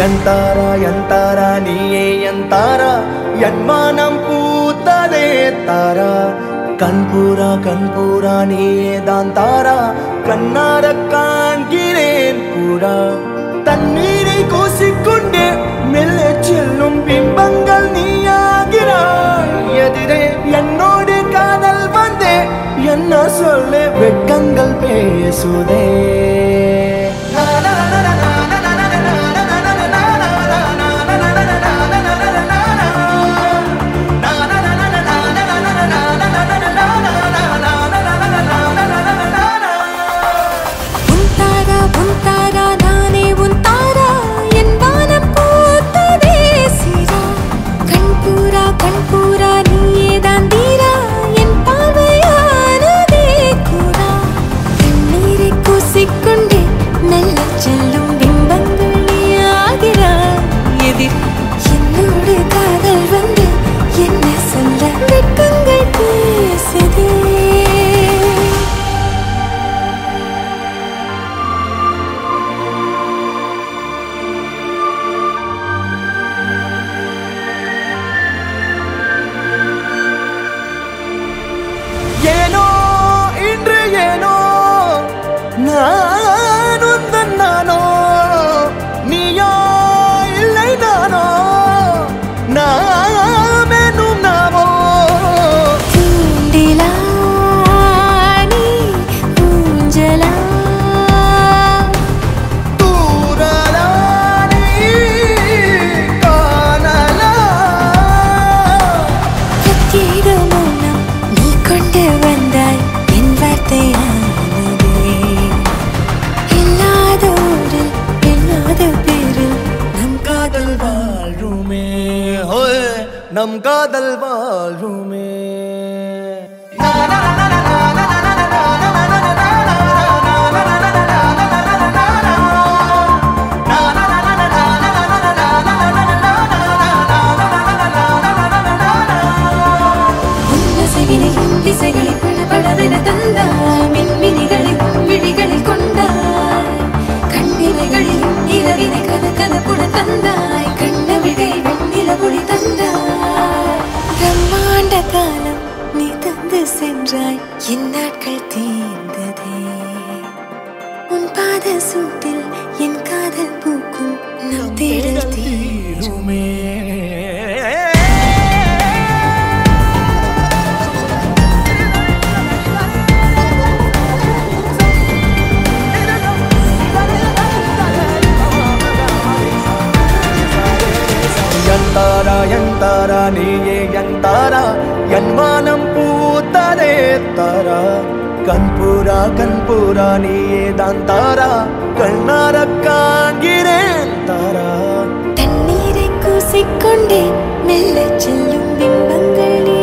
ಎಂತಾರ ಎಂತಾರ ನೀಯೇ ಎಂತಾರ ಎನ್ಮಾನಂ பூத்ததே தாரா கண்பூரா கண்பூரா நீயே தான் தாரா கண்ணார காண்கிறேன் பூரா தண்ணீரை கூசிக்கொண்டே மெல்ல செல்லும் பிம்பங்கள் நீயாகிறாய் எதிரே என்னோடு காதல் வந்தே என்ன சொல்ல வெட்கங்கள் பேசுதே நம் காதல் வாழ்வுமே திசைகளை படபடவென தந்தாய் மின்மினிகளை விழிகளில் கொண்டாய் கண்ணிமைகளில் இரவினை கதகதப்புட தந்தாய் கண்ணவிழை வெண்ணில ஒளி தந்தாய் பிரம்மாண்ட காலம் நீ தந்து சென்றாய் என் நாட்கள் தீர்ந்ததே உன் பாத சூட்டில் என் காதல் பூக்கும் நம் தேடல் தீருமே ಎಂತಾರಾ ಎಂತಾರಾ ನೀಯೇ ಎಂತಾರಾ ಎನ್ಮಾನಂ பூத்ததே தாரா கண்பூரா கண்பூரா நீயே தான் தாரா கண்ணார காண்கிறேன் தாரா தண்ணீரை கூசிக்கொண்டே மெல்ல செல்லும் பிம்பங்கள்